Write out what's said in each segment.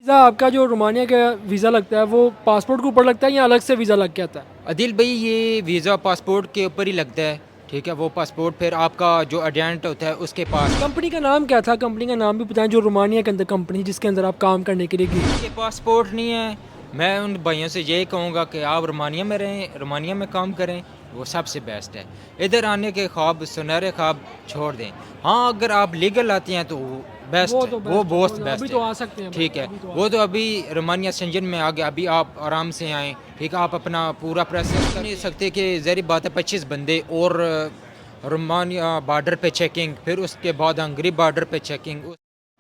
Visa आपका जो Romania का वीज़ा लगता है वो पासपोर्ट के ऊपर लगता है या अलग से वीज़ा लग के आता है? अदिल भाई ये वीज़ा पासपोर्ट के ऊपर ही लगता है। ठीक है, वो पासपोर्ट फिर आपका जो एजेंट होता है उसके पास। कंपनी का नाम क्या था? कंपनी का नाम भी बताएं जो रोमानिया के अंदर कंपनी जिसके अंदर आप काम करने के लिए गए। ये पासपोर्ट नहीं है। मैं उन भाइयों से यही कहूँगा कि आप रोमानिया में रहें, रोमानिया में काम करें, वो सबसे बेस्ट है। इधर आने के ख्वाब, सुनहरे ख्वाब छोड़ दें। हाँ, अगर आप लीगल आते हैं तो बेस्ट वो है, तो वो बेस्ट है, बहुत अभी बेस्ट तो है। आ सकते हैं भाई, ठीक है, अभी तो आ वो सकते तो अभी रोमानिया संजन में आ गया, अभी आप आराम से आएँ। ठीक है, आप अपना पूरा प्रोसेस कर नहीं सकते कि ज़ाहिर बात है 25 बंदे और रोमानिया बॉर्डर पे चेकिंग, फिर उसके बाद हंगरी बॉर्डर पे चेकिंग।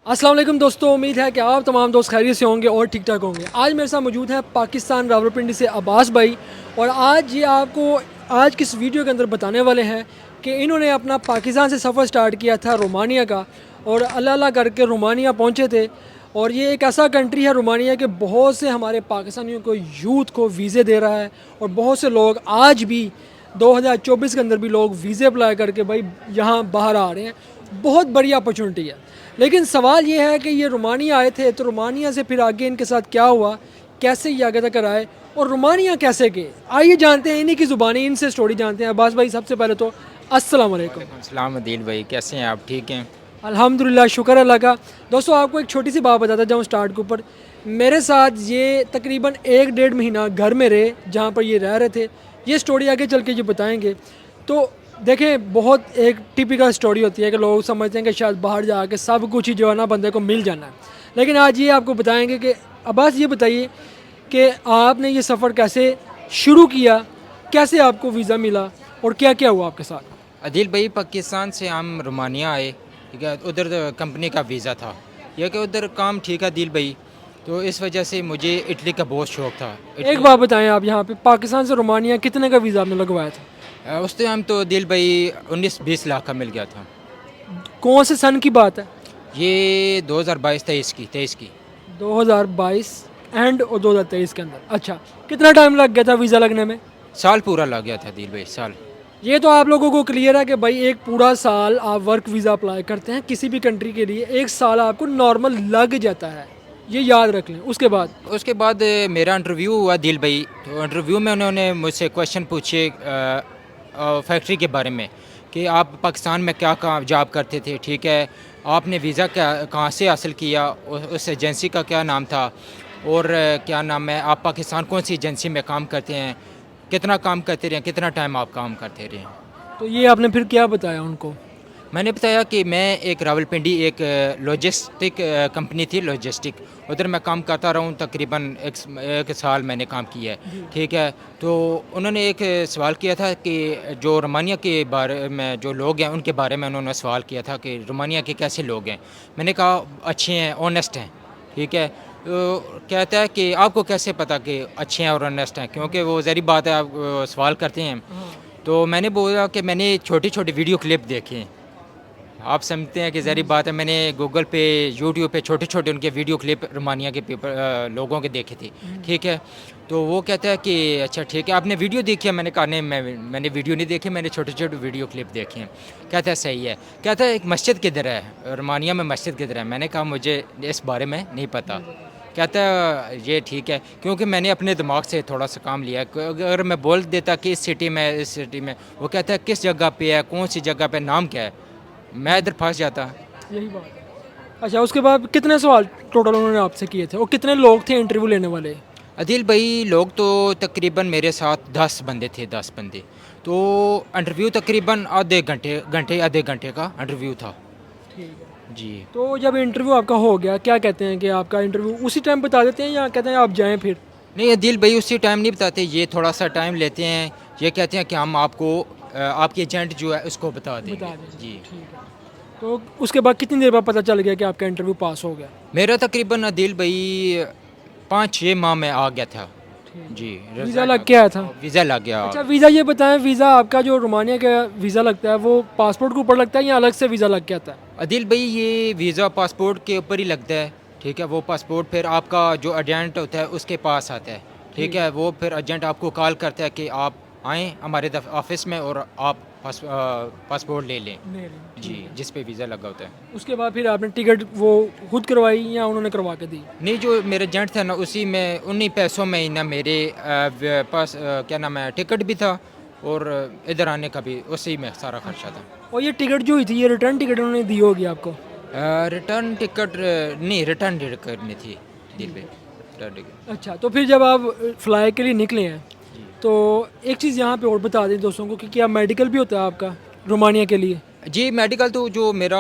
अस्सलाम वालेकुम दोस्तों, उम्मीद है कि आप तमाम दोस्त खैरियत से होंगे और ठीक ठाक होंगे। आज मेरे साथ मौजूद है पाकिस्तान रावलपिंडी से अब्बास भाई, और आज ये आपको आज किस वीडियो के अंदर बताने वाले हैं कि इन्होंने अपना पाकिस्तान से सफ़र स्टार्ट किया था रोमानिया का, और अल्लाह अल्लाह करके रोमानिया पहुँचे थे। और ये एक ऐसा कंट्री है रोमानिया के बहुत से हमारे पाकिस्तानियों को, यूथ को वीज़े दे रहा है, और बहुत से लोग आज भी 2024 के अंदर भी लोग वीज़े अप्लाई करके भाई यहाँ बाहर आ रहे हैं। बहुत बड़ी अपॉर्चुनिटी है। लेकिन सवाल ये है कि ये रोमानिया आए थे, तो रोमानिया से फिर आगे इनके साथ क्या हुआ, कैसे ये आगे तक आए और रोमानिया कैसे गए, आइए जानते हैं इन्हीं की ज़ुबानी, इनसे स्टोरी जानते हैं। अब्बास भाई, सबसे पहले तो अस्सलाम वालेकुम। सलाम अदील भाई, कैसे हैं आप? ठीक हैं? अल्हम्दुलिल्लाह, शुक्र अल्लाह का। दोस्तों, आपको एक छोटी सी बात बताता जाऊँ स्टार्ट के ऊपर। मेरे साथ ये तकरीबन 1 डेढ़ महीना घर में रहे जहाँ पर ये रह रहे थे। ये स्टोरी आगे चल के ये बताएंगे। तो देखें, बहुत एक टिपिकल स्टोरी होती है कि लोग समझते हैं कि शायद बाहर जाके सब कुछ ही जो है ना बंदे को मिल जाना है, लेकिन आज ये आपको बताएंगे कि अब्बास, ये बताइए कि आपने ये सफ़र कैसे शुरू किया, कैसे आपको वीज़ा मिला और क्या क्या हुआ आपके साथ। अदील भाई, पाकिस्तान से हम रोमानिया आए। ठीक है, उधर कंपनी का वीज़ा था। यह कि उधर काम ठीक है अदील भाई, तो इस वजह से मुझे इटली का बहुत शौक़ था। एक बात बताएं, आप यहाँ पे पाकिस्तान से रोमानिया कितने का वीज़ा आपने लगवाया था? उस टाइम तो अदील भाई 19-20 लाख का मिल गया था। कौन से सन की बात है? ये 2022-23 की 2022 एंड और 2023 के अंदर। अच्छा, कितना टाइम लग गया था वीज़ा लगने में? साल पूरा लग गया था अदील भाई, साल। ये तो आप लोगों को क्लियर है कि भाई एक पूरा साल आप वर्क वीज़ा अप्लाई करते हैं किसी भी कंट्री के लिए, एक साल आपको नॉर्मल लग जाता है, ये याद रख लें। उसके बाद मेरा इंटरव्यू हुआ दिल भाई। तो इंटरव्यू में उन्होंने मुझसे क्वेश्चन पूछे फैक्ट्री के बारे में कि आप पाकिस्तान में क्या काम जॉब करते थे। ठीक है, आपने वीज़ा कहाँ से हासिल किया, उस एजेंसी का क्या नाम था, और क्या नाम है, आप पाकिस्तान कौन सी एजेंसी में काम करते हैं, कितना काम करते रहे, कितना टाइम आप काम करते रहे। तो ये आपने फिर क्या बताया उनको? मैंने बताया कि मैं एक रावलपिंडी एक लॉजिस्टिक कंपनी थी, लॉजिस्टिक, उधर मैं काम करता रहा हूँ। तकरीबन एक साल मैंने काम किया है। ठीक है, तो उन्होंने एक सवाल किया था कि जो रोमानिया के बारे में जो लोग हैं उनके बारे में उन्होंने सवाल किया था कि रोमानिया के कैसे लोग हैं। मैंने कहा अच्छे हैं, ऑनेस्ट हैं। ठीक है, तो कहता है कि आपको कैसे पता कि अच्छे हैं और ऑनेस्ट हैं, क्योंकि वो ज़ाहिर बात है आप सवाल करते हैं। तो मैंने बोला कि मैंने छोटी छोटी वीडियो क्लिप देखे हैं। आप समझते हैं कि ज़ाहिर बात है, मैंने गूगल पे, यूट्यूब पे छोटे छोटे उनके वीडियो क्लिप रोमानिया के लोगों के देखे थे। ठीक है, तो वो कहता है कि अच्छा ठीक है, आपने वीडियो देखी है? मैंने कहा नहीं, मैंने वीडियो नहीं देखी, मैंने छोटे छोटे वीडियो क्लिप देखे हैं। कहता है सही है। कहता है एक मस्जिद किधर है, रोमानिया में मस्जिद किधर है? मैंने कहा मुझे इस बारे में नहीं पता। कहता है ये ठीक है, क्योंकि मैंने अपने दिमाग से थोड़ा सा काम लिया है। अगर मैं बोल देता कि इस सिटी में, इस सिटी में, वो कहता है किस जगह पे है, कौन सी जगह पे, नाम क्या है, मैं इधर फंस जाता। यही बात है। अच्छा, उसके बाद कितने सवाल टोटल उन्होंने आपसे किए थे और कितने लोग थे इंटरव्यू लेने वाले? अदिल भाई, लोग तो तकरीबन मेरे साथ 10 बंदे थे, 10 बंदे। तो इंटरव्यू तकरीबन आधे घंटे का इंटरव्यू था। ठीक है। जी। तो जब इंटरव्यू आपका हो गया, क्या कहते हैं कि आपका इंटरव्यू उसी टाइम बता देते हैं या कहते हैं आप जाएं फिर? नहीं अदिल भाई, उसी टाइम नहीं बताते, ये थोड़ा सा टाइम लेते हैं। ये कहते हैं कि हम आपको आपके एजेंट जो है उसको बता देंगे। बता दें। जी। ठीक है। तो उसके बाद कितनी देर बाद पता चल गया कि आपका इंटरव्यू पास हो गया? मेरा तकरीबन अदिल भाई 5-6 माह में आ गया था। जी। वीज़ा लग के आया था? वीज़ा लग गया। अच्छा, वीज़ा ये बताएं, वीज़ा आपका जो रोमानिया का वीज़ा लगता है वो पासपोर्ट के ऊपर लगता है या अलग से वीज़ा लग के आता है? अदिल भाई, ये वीज़ा पासपोर्ट के ऊपर ही लगता है। ठीक है, वो पासपोर्ट फिर आपका जो एजेंट होता है उसके पास आता है। ठीक है, वो फिर एजेंट आपको कॉल करता है कि आप आएँ हमारे ऑफिस में और आप पासपोर्ट ले लें ले लें। जी, जिस पे वीज़ा लगा होता है। उसके बाद फिर आपने टिकट वो खुद करवाई या उन्होंने करवा के दी? नहीं, जो मेरे एजेंट थे ना, उसी में उन्हीं पैसों में ही ना मेरे पास क्या नाम है, टिकट भी था और इधर आने का भी उसी में सारा खर्चा था। और ये टिकट जो हुई थी, ये रिटर्न टिकट उन्होंने दी होगी आपको? रिटर्न टिकट नहीं, रिटर्न टिकट करनी थी दिल पे, रिटर्न टिकट। अच्छा, तो फिर जब आप फ्लाई के लिए निकले हैं, तो एक चीज़ यहाँ पे और बता दें दोस्तों को कि क्या मेडिकल भी होता है आपका रोमानिया के लिए? जी, मेडिकल तो जो मेरा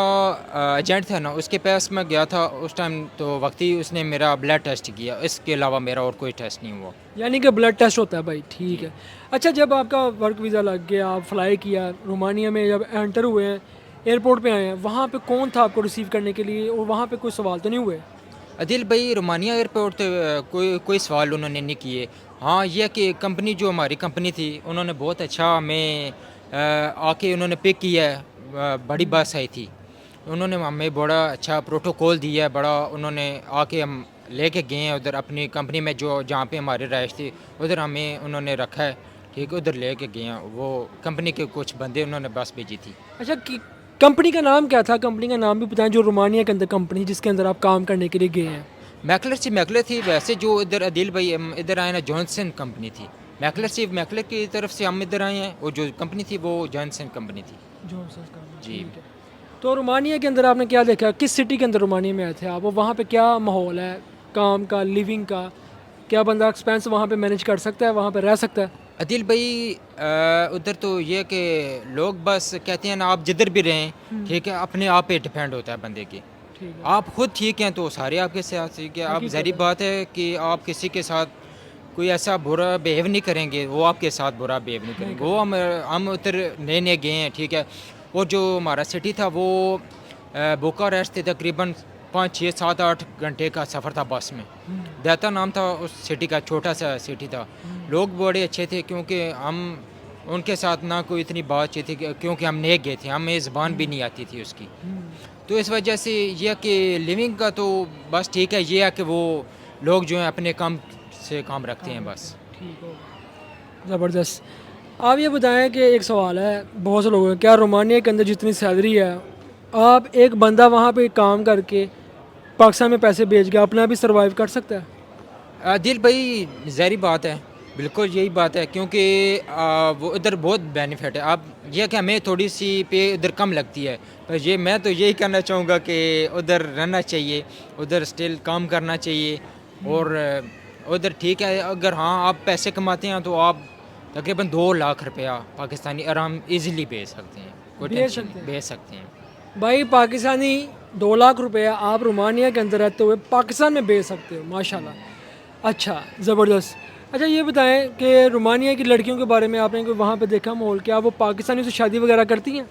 एजेंट था ना, उसके पास मैं गया था उस टाइम, तो वक्त ही उसने मेरा ब्लड टेस्ट किया, इसके अलावा मेरा और कोई टेस्ट नहीं हुआ। यानी कि ब्लड टेस्ट होता है भाई, ठीक है। अच्छा, जब आपका वर्क वीज़ा लग गया, आप फ्लाई किया रोमानिया में, जब एंटर हुए हैं, एयरपोर्ट पे आए हैं, वहाँ पे कौन था आपको रिसीव करने के लिए और वहाँ पे कोई सवाल तो नहीं हुए? अदिल भाई, रोमानिया एयरपोर्ट पे कोई सवाल उन्होंने नहीं किए। हाँ, यह कि कंपनी, जो हमारी कंपनी थी, उन्होंने बहुत अच्छा हमें आके उन्होंने पिक किया है। बड़ी बस आई थी, उन्होंने हमें बड़ा अच्छा प्रोटोकॉल दिया है, बड़ा उन्होंने आके हम लेके गए हैं उधर अपनी कंपनी में, जो जहाँ पे हमारी रहायश थी उधर हमें उन्होंने रखा है, ठीक है, उधर लेके गए हैं। वो कंपनी के कुछ बंदे उन्होंने बस भेजी थी। अच्छा, कंपनी का नाम क्या था? कंपनी का नाम भी बताएं, जो रोमानिया के अंदर कंपनी जिसके अंदर आप काम करने के लिए गए हैं। मैकलर थी। वैसे जो इधर अदिल भाई हम इधर आए ना, जॉनसन कंपनी थी। मैकलर की तरफ से हम इधर आए हैं, और जो कंपनी थी वो जॉनसन कंपनी थी। जी। ठीक है। तो रोमानिया के अंदर आपने क्या देखा? किस सिटी के अंदर रोमानिया में आए थे आप? और वहाँ पे क्या माहौल है काम का, लिविंग का? क्या बंदा एक्सपेंस वहाँ पे मैनेज कर सकता है, वहाँ पे रह सकता है? अदिल भाई, उधर तो ये कि लोग बस कहते हैं ना, आप जिधर भी रहें, ठीक है, अपने आप पे डिपेंड होता है बंदे की। ठीक है। आप खुद ठीक हैं तो सारे आपके साथ ठीक है। आप हकीकत ज़ाहिर है। बात है कि आप किसी के साथ कोई ऐसा बुरा बिहेव नहीं करेंगे, वो आपके साथ बुरा बिहेव नहीं करेंगे। वो हम उधर नए नए गए हैं, ठीक है। और जो हमारा सिटी था वो बुकारेस्ट थे, तकरीबन 5, 6, 7, 8 घंटे का सफ़र था बस में। दैता नाम था उस सिटी का, छोटा सा सिटी था। लोग बड़े अच्छे थे, क्योंकि हम उनके साथ ना कोई इतनी बातचीत थी, क्योंकि हम नए गए थे, हमें ज़बान भी नहीं आती थी उसकी। तो इस वजह से यह कि लिविंग का तो बस ठीक है, ये है कि वो लोग जो हैं अपने काम से काम रखते हैं बस। ठीक हो, ज़बरदस्त। आप ये बताएं कि एक सवाल है बहुत से लोगों का, क्या रोमानिया के अंदर जितनी सैलरी है, आप एक बंदा वहाँ पे काम करके पाकिस्तान में पैसे भेज के अपना भी सर्वाइव कर सकता है? दिल भाई, ज़ाहिर बात है, बिल्कुल यही बात है, क्योंकि वो इधर बहुत बेनिफिट है। अब यह कि हमें थोड़ी सी पे इधर कम लगती है, पर ये मैं तो यही कहना चाहूँगा कि उधर रहना चाहिए, उधर स्टिल काम करना चाहिए। और उधर ठीक है, अगर हाँ आप पैसे कमाते हैं तो आप तकरीबन 2 लाख रुपया पाकिस्तानी आराम इजीली भेज सकते हैं, कोई भेज टेंशन सकते नहीं, हैं। भेज सकते हैं। भाई, पाकिस्तानी 2 लाख रुपया आप रोमानिया के अंदर रहते हुए पाकिस्तान में भेज सकते हो, माशाल्लाह। अच्छा, ज़बरदस्त। अच्छा, ये बताएं कि रोमानिया की लड़कियों के बारे में आपने कोई वहाँ पे देखा माहौल, क्या वो पाकिस्तानी से शादी वगैरह करती हैं?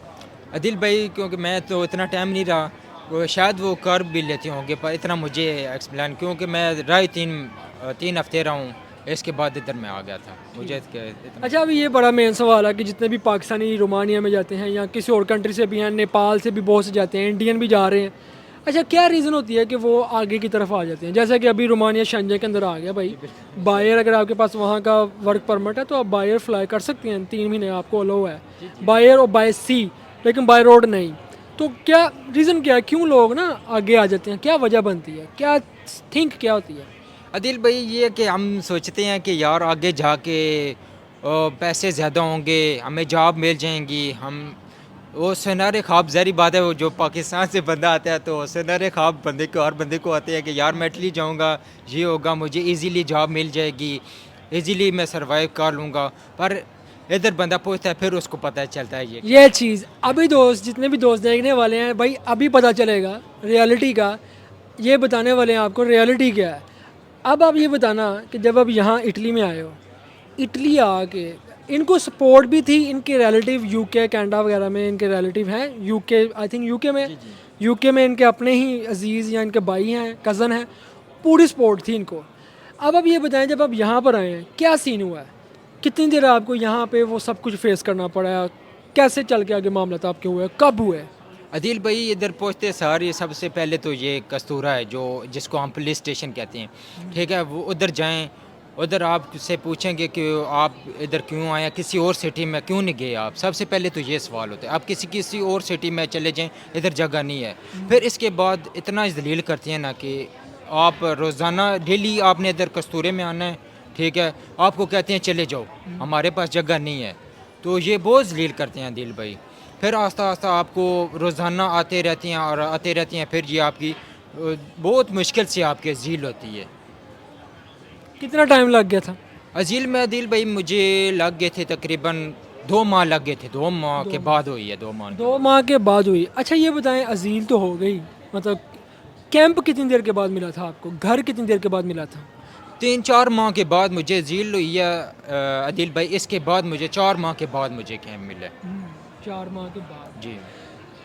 अदिल भाई, क्योंकि मैं तो इतना टाइम नहीं रहा, वो शायद वो कर भी लेते होंगे, पर इतना मुझे एक्सप्लेन, क्योंकि मैं रहा ही 3 हफ्ते रहा हूँ, इसके बाद इधर मैं आ गया था। मुझे इतना अच्छा, अभी ये बड़ा मेन सवाल है कि जितने भी पाकिस्तानी रोमानिया में जाते हैं या किसी और कंट्री से भी हैं, नेपाल से भी बहुत से जाते हैं, इंडियन भी जा रहे हैं, अच्छा क्या रीज़न होती है कि वो आगे की तरफ आ जाते हैं? जैसा कि अभी रोमानिया शेंजन के अंदर आ गया भाई, बायर अगर आपके पास वहाँ का वर्क परमिट है तो आप बायर फ्लाई कर सकते हैं, 3 महीने आपको अलाउ है, बायर और बाय सी, लेकिन बाय रोड नहीं। तो क्या रीज़न क्या है, क्यों लोग ना आगे आ जाते हैं, क्या वजह बनती है, क्या थिंक क्या होती है? अदिल भाई, ये कि हम सोचते हैं कि यार आगे जाके पैसे ज़्यादा होंगे, हमें जॉब मिल जाएंगी, हम वो सुनहरे ख्वाब, ज़ाहिर बात है, वो जो पाकिस्तान से बंदा आता है तो सुनहरे ख्वाब बंदे को, हर बंदे को आते हैं कि यार मैं इटली जाऊंगा, ये होगा, मुझे इजीली जॉब मिल जाएगी, इजीली मैं सरवाइव कर लूँगा। पर इधर बंदा पूछता है, फिर उसको पता चलता है ये चीज़ अभी दोस्त, जितने भी दोस्त देखने वाले हैं भाई, अभी पता चलेगा रियलिटी का। ये बताने वाले हैं आपको रियलिटी क्या है। अब आप ये बताना कि जब आप यहाँ इटली में आए हो, इटली आके इनको सपोर्ट भी थी, इनके रिलेटिव यूके कनाडा वगैरह में इनके रिलेटिव हैं, यूके आई थिंक यूके में इनके अपने ही अजीज़ या इनके भाई हैं, कज़न हैं, पूरी सपोर्ट थी इनको। अब आप ये बताएं, जब आप यहाँ पर आए हैं क्या सीन हुआ है, कितनी देर आपको यहाँ पे वो सब कुछ फेस करना पड़ा है, कैसे चल के आगे मामला था आपके हुए, कब हुए? अदिल भाई, इधर पहुँचते सारी सबसे पहले तो ये कस्तूरा है, जो जिसको हम पुलिस स्टेशन कहते हैं, ठीक है, वो उधर जाएं, उधर आपसे पूछेंगे कि आप इधर क्यों आए, किसी और सिटी में क्यों नहीं गए आप। सबसे पहले तो ये सवाल होता है। आप किसी और सिटी में चले जाएं, इधर जगह नहीं है। फिर इसके बाद इतना जलील करती हैं ना कि आप रोज़ाना डेली आपने इधर कस्तूरे में आना है, ठीक है, आपको कहते हैं चले जाओ, हमारे पास जगह नहीं है। तो ये बहुत जलील करते हैं दिल भाई। फिर आस्ता आस्ता आपको रोज़ाना आते रहती हैं और आते रहती हैं, फिर ये आपकी बहुत मुश्किल से आपकी झील होती है। कितना टाइम लग गया था? अजील में दिल भाई मुझे लग गए थे तकरीबन 2 माह लग गए थे। 2 माह के बाद हुई है, 2 माह 2 माह के बाद हुई। अच्छा ये बताएं, अजील तो हो गई, मतलब कैंप कितनी देर के बाद मिला था आपको, घर कितनी देर के बाद मिला था? 3-4 माह के बाद मुझे झील हुई है अदिल भाई। इसके बाद मुझे 4 माह के बाद मुझे कैंप मिला। 4 माह के बाद। जी।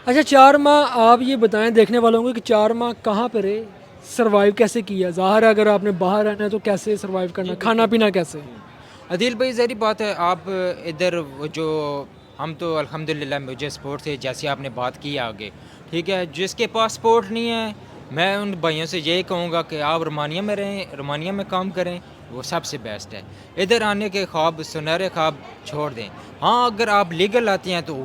अच्छा 4 माह आप ये बताएं देखने वालों को कि 4 माह कहाँ पर रहे, सरवाइव कैसे किया? ज़ाहिर है अगर आपने बाहर रहना है तो कैसे सरवाइव करना, खाना पीना कैसे? अदिल भाई ज़ाहिर बात है, आप इधर वो जो हम तो अल्हम्दुलिल्लाह मुझे स्पोर्ट से, जैसे आपने बात की आगे, ठीक है, जिसके पास स्पोर्ट नहीं है, मैं उन भाइयों से यही कहूँगा कि आप रोमानिया में रहें, रोमानिया में काम करें, वो सबसे बेस्ट है। इधर आने के ख्वाब, सुनहरे ख्वाब छोड़ दें। हाँ, अगर आप लीगल आते हैं तो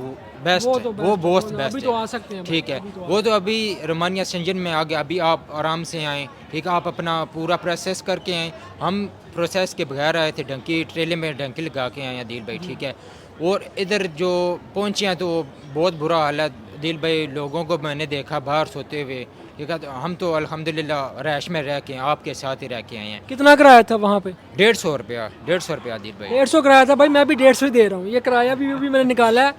बेस्ट वो है, तो वो बेस्ट बहुत है, बेस्ट अभी है। तो आ सकते हैं, ठीक है, अभी तो आ वो तो अभी रोमानिया संजन में आ गया। अभी आप आराम से आएँ, ठीक है, आप अपना पूरा प्रोसेस करके आएँ। हम प्रोसेस के बगैर आए थे, डंकी ट्रेले में डंकी लगा के आए हैं दिल भाई, ठीक है। और इधर जो पहुँचे हैं तो बहुत बुरा हाल है दिल भाई। लोगों को मैंने देखा बाहर सोते हुए, ठीक है। तो हम तो अल्हम्दुलिल्लाह रैश में रह के आपके साथ ही रह के आए हैं। कितना किराया था वहाँ पे? 150 रुपया, 150 रुपया दिल भाई। 150 किराया था भाई, मैं भी 150 ही दे रहा हूँ। ये किराया भी मैंने निकाला है।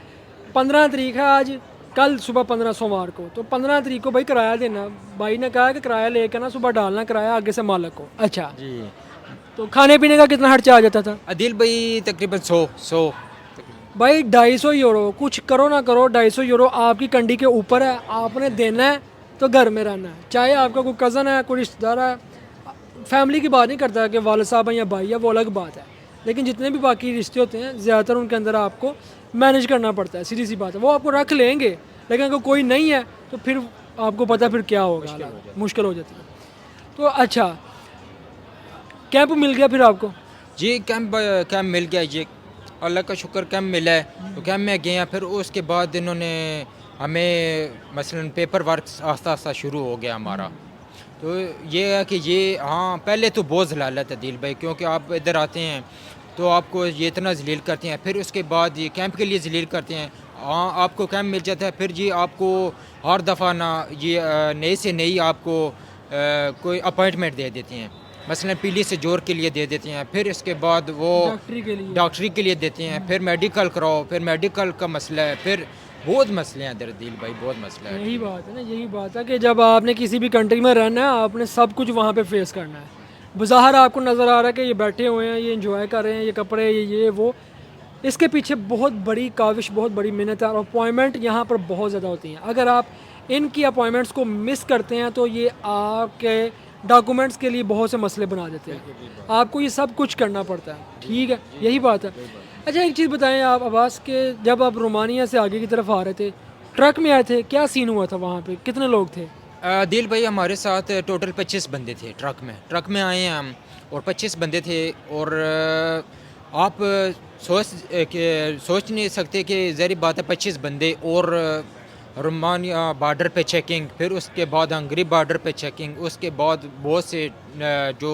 15 तारीख है आज, कल सुबह 15 सोमवार को, तो 15 तारीख को भाई किराया देना। भाई ने कहा कि किराया लेकर ना सुबह डालना किराया आगे से मालिक को। अच्छा जी। तो खाने पीने का कितना खर्चा आ जाता था? दिल भाई तकरीबन 100 भाई 250 यूरो, कुछ करो ना करो 250 यूरो आपकी कंडी के ऊपर है। आपने देना है तो घर में रहना है, चाहे आपका कोई कज़न है, कोई रिश्तेदार है। फैमिली की बात नहीं करता कि वाले साहब हैं या भाई है, वो अलग बात है। लेकिन जितने भी बाकी रिश्ते होते हैं ज़्यादातर उनके अंदर आपको मैनेज करना पड़ता है, सीधी सी बात है। वो आपको रख लेंगे, लेकिन अगर कोई नहीं है तो फिर आपको पता है फिर क्या होगा, मुश्किल हो जाती है। तो अच्छा कैंप मिल गया फिर आपको? जी। कैंप मिल गया जी, अल्लाह का शुक्र, कैंप मिला है। तो कैंप में गए हैं, फिर उसके बाद इन्होंने हमें मसलन पेपर वर्क आस्ता आस्ता शुरू हो गया हमारा। तो ये है कि ये, हाँ, पहले तो बहुत जलालत है दिल भाई, क्योंकि आप इधर आते हैं तो आपको ये इतना जलील करते हैं। फिर उसके बाद ये कैंप के लिए जलील करते हैं। हाँ, आपको कैंप मिल जाता है, फिर जी आपको हर दफ़ा ना ये नई से नई आपको कोई अपॉइंटमेंट दे देते हैं। मसलन पीली से जोर के लिए दे देते हैं, फिर इसके बाद वो डॉक्टरी के लिए देते हैं, फिर मेडिकल कराओ, फिर मेडिकल का मसला है, फिर बहुत मसले हैं इधर दिल भाई, बहुत मसला है। यही बात है ना, यही बात है कि जब आपने किसी भी कंट्री में रहना है आपने सब कुछ वहाँ पे फेस करना है। बाहर आपको नज़र आ रहा है कि ये बैठे हुए हैं, ये एंजॉय कर रहे हैं, ये कपड़े, ये वो, इसके पीछे बहुत बड़ी काविश, बहुत बड़ी मेहनत है। और अपॉइंटमेंट यहाँ पर बहुत ज़्यादा होती हैं। अगर आप इनकी अपॉइंटमेंट्स को मिस करते हैं तो ये आपके डॉक्यूमेंट्स के लिए बहुत से मसले बना देते हैं। आपको ये सब कुछ करना पड़ता है, ठीक है, यही बात है। अच्छा एक चीज़ बताएं आप अब्बास, के जब आप रोमानिया से आगे की तरफ आ रहे थे, ट्रक में आए थे, क्या सीन हुआ था वहाँ पे, कितने लोग थे? दिल भाई हमारे साथ टोटल 25 बंदे थे। ट्रक में आए हैं हम, और 25 बंदे थे। और आप सोच नहीं सकते कि ज़ाहिर बात है 25 बंदे, और रोमानिया बॉर्डर पे चेकिंग, फिर उसके बाद हंगरी बॉर्डर पे चेकिंग, उसके बाद बहुत से जो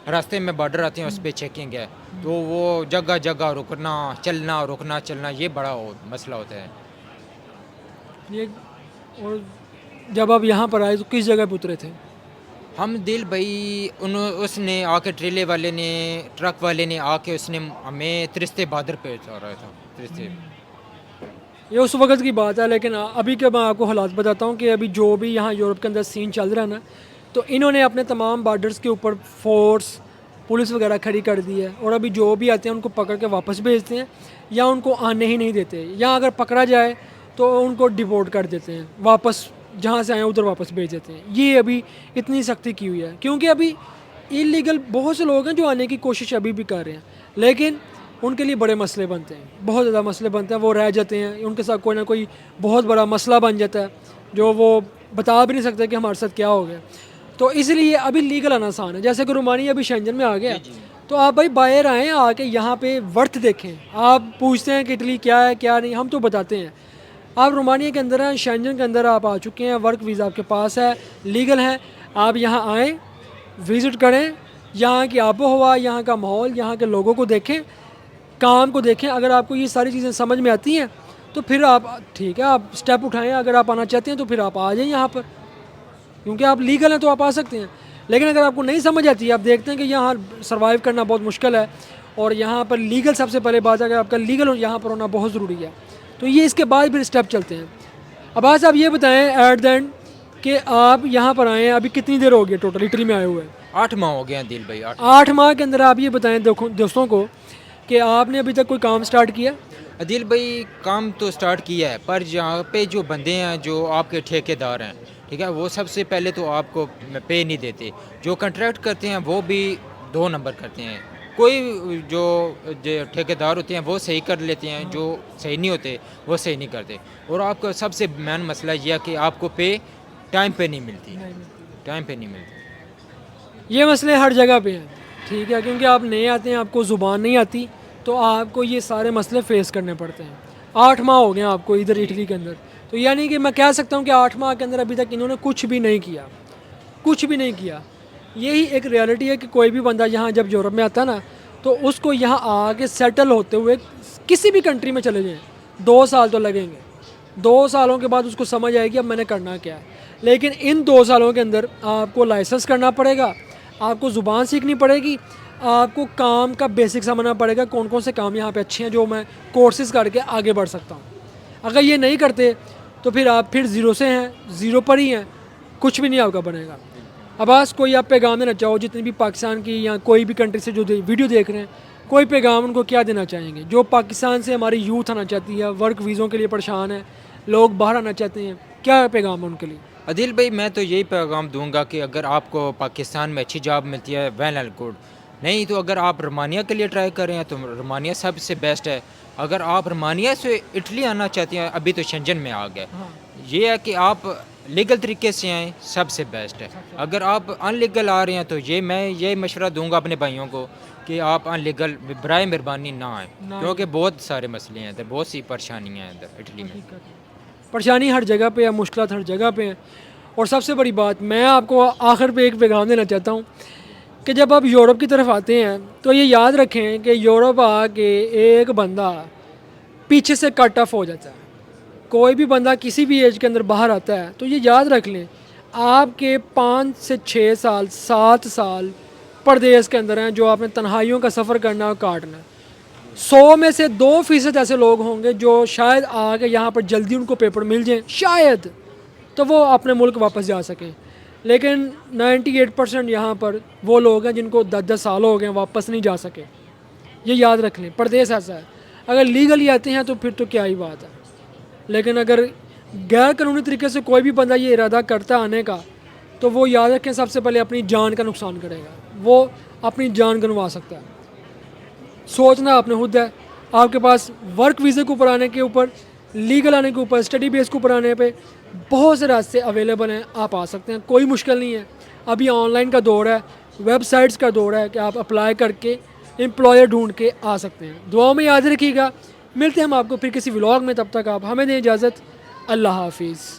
रास्ते में बॉर्डर आते हैं उस पर चेकिंग है। तो वो जगह जगह रुकना चलना ये बड़ा मसला होता है। ये और जब आप यहाँ पर आए तो किस जगह पे उतरे थे? हम दिल भाई उसने आके ट्रेले वाले ने, ट्रक वाले ने आके उसने हमें त्रिस्ते बॉर्डर पे उतारा था। त्रिस्ते ये उस वक्त की बात है, लेकिन अभी के मैं आपको हालात बताता हूँ कि अभी जो भी यहाँ यूरोप के अंदर सीन चल रहा है ना, तो इन्होंने अपने तमाम बॉर्डर्स के ऊपर फोर्स, पुलिस वगैरह खड़ी कर दी है। और अभी जो भी आते हैं उनको पकड़ के वापस भेजते हैं, या उनको आने ही नहीं देते, या अगर पकड़ा जाए तो उनको डिपोर्ट कर देते हैं, वापस जहाँ से आए उधर वापस भेज देते हैं। ये अभी इतनी सख्ती की हुई है, क्योंकि अभी इलीगल बहुत से लोग हैं जो आने की कोशिश अभी भी कर रहे हैं, लेकिन उनके लिए बड़े मसले बनते हैं, बहुत ज़्यादा मसले बनते हैं। वो रह जाते हैं, उनके साथ कोई ना कोई बहुत बड़ा मसला बन जाता है जो वो बता भी नहीं सकते कि हमारे साथ क्या हो गया। तो इसलिए अभी लीगल आना आसान है। जैसे कि रोमानिया अभी शेंजन में आ गया, तो आप भाई बाहर आएँ, आके यहाँ पे वर्थ देखें। आप पूछते हैं कि इटली क्या है क्या नहीं, हम तो बताते हैं। आप रोमानिया के अंदर हैं, शेंजन के अंदर आप आ चुके हैं, वर्क वीज़ा आपके पास है, लीगल है। आप यहाँ आएँ, विज़िट करें, यहाँ की आबो हवा, यहाँ का माहौल, यहाँ के लोगों को देखें, काम को देखें। अगर आपको ये सारी चीज़ें समझ में आती हैं तो फिर आप ठीक है, आप स्टेप उठाएँ। अगर आप आना चाहते हैं तो फिर आप आ जाएँ यहाँ पर, क्योंकि आप लीगल हैं तो आप आ सकते हैं। लेकिन अगर आपको नहीं समझ आती, आप देखते हैं कि यहाँ सर्वाइव करना बहुत मुश्किल है और यहाँ पर लीगल सबसे पहले बात है कि आपका लीगल यहाँ पर होना बहुत ज़रूरी है, तो ये इसके बाद फिर स्टेप चलते हैं। अब आज आप ये बताएं एट द एंड कि आप यहाँ पर आए हैं, अभी कितनी देर हो गई टोटल इटली में आए हुए? 8 माह हो गए हैं दिल भाई, 8 माह के अंदर आप ये बताएं दोस्तों को कि आपने अभी तक कोई काम स्टार्ट किया? अदिल भाई काम तो स्टार्ट किया है, पर यहाँ पे जो बंदे हैं जो आपके ठेकेदार हैं, ठीक है, वो सबसे पहले तो आपको पे नहीं देते। जो कॉन्ट्रैक्ट करते हैं वो भी 2 नंबर करते हैं। कोई जो ठेकेदार होते हैं वो सही कर लेते हैं, जो सही नहीं होते वो सही नहीं करते। और आपका सबसे मेन मसला यह है कि आपको पे टाइम पे नहीं मिलती, टाइम पे नहीं मिलती। ये मसले हर जगह पे हैं, ठीक है, क्योंकि आप नए आते हैं, आपको ज़ुबान नहीं आती, तो आपको ये सारे मसले फेस करने पड़ते हैं। 8 माह हो गए हैं आपको इधर इटली के अंदर, तो यानी कि मैं कह सकता हूँ कि 8 माह के अंदर अभी तक इन्होंने कुछ भी नहीं किया, कुछ भी नहीं किया। यही एक रियलिटी है कि कोई भी बंदा यहाँ जब यूरोप में आता है ना, तो उसको यहाँ आके सेटल होते हुए किसी भी कंट्री में चले जाएँ 2 साल तो लगेंगे। 2 सालों के बाद उसको समझ आएगी अब मैंने करना क्या है। लेकिन इन 2 सालों के अंदर आपको लाइसेंस करना पड़ेगा, आपको ज़ुबान सीखनी पड़ेगी, आपको काम का बेसिक समझना पड़ेगा, कौन कौन से काम यहाँ पे अच्छे हैं जो मैं कोर्सेज़ करके आगे बढ़ सकता हूँ। अगर ये नहीं करते तो फिर आप फिर ज़ीरो से हैं, ज़ीरो पर ही हैं, कुछ भी नहीं आपका बनेगा। अब आज कोई आप पैगाम देना चाहो, जितनी भी पाकिस्तान की या कोई भी कंट्री से जो वीडियो देख रहे हैं, कोई पैगाम उनको क्या देना चाहेंगे? जो पाकिस्तान से हमारी यूथ आना चाहती है, वर्क वीज़ों के लिए परेशान है, लोग बाहर आना चाहते हैं, क्या पैगाम है उनके लिए? अदिल भाई मैं तो यही पैगाम दूंगा कि अगर आपको पाकिस्तान में अच्छी जॉब मिलती है वेल एंड गुड, नहीं तो अगर आप रोमानिया के लिए ट्राई कर रहे हैं तो रोमानिया सबसे बेस्ट है। अगर आप रोमानिया से इटली आना चाहते हैं, अभी तो शेंजन में आ गए, ये है कि आप लीगल तरीके से आएँ, सबसे बेस्ट है। अगर आप अनलीगल आ रहे हैं तो मैं ये मशवरा दूंगा अपने भाइयों को कि आप अनलीगल बराए मेहरबानी ना आएँ, क्योंकि बहुत सारे मसले हैं इधर, बहुत सी परेशानियाँ हैं इधर इटली में। परेशानी हर जगह पे है, मुश्किलात हर जगह पे हैं। और सबसे बड़ी बात मैं आपको आखिर पे एक पैगाम देना चाहता हूँ कि जब आप यूरोप की तरफ आते हैं तो ये याद रखें कि यूरोप आके एक बंदा पीछे से कट ऑफ हो जाता है। कोई भी बंदा किसी भी एज के अंदर बाहर आता है तो ये याद रख लें, आपके 5 से 6 साल 7 साल परदेश के अंदर हैं जो आपने तन्हाइयों का सफ़र करना और काटना है। 100 में से 2% ऐसे लोग होंगे जो शायद आके यहाँ पर जल्दी उनको पेपर मिल जाएं, शायद, तो वो अपने मुल्क वापस जा सकें। लेकिन 98% यहाँ पर वो लोग हैं जिनको 10-10 साल हो गए वापस नहीं जा सके। ये याद रख लें, परदेश ऐसा है। अगर लीगली आते हैं तो फिर तो क्या ही बात है, लेकिन अगर गैर कानूनी तरीके से कोई भी बंदा ये इरादा करता आने का, तो वो याद रखें सबसे पहले अपनी जान का नुकसान करेगा, वो अपनी जान गंवा सकता है। सोचना आपने खुद है। आपके पास वर्क वीज़े के ऊपर आने के ऊपर, लीगल आने के ऊपर, स्टडी बेस के ऊपर आने पे बहुत से रास्ते अवेलेबल हैं, आप आ सकते हैं, कोई मुश्किल नहीं है। अभी ऑनलाइन का दौर है, वेबसाइट्स का दौर है कि आप अप्लाई करके एम्प्लॉयर ढूंढ के आ सकते हैं। दुआ में याद रखिएगा, मिलते हैं हम आपको फिर किसी व्लॉग में, तब तक आप हमें दें इजाज़त। अल्लाह हाफिज़।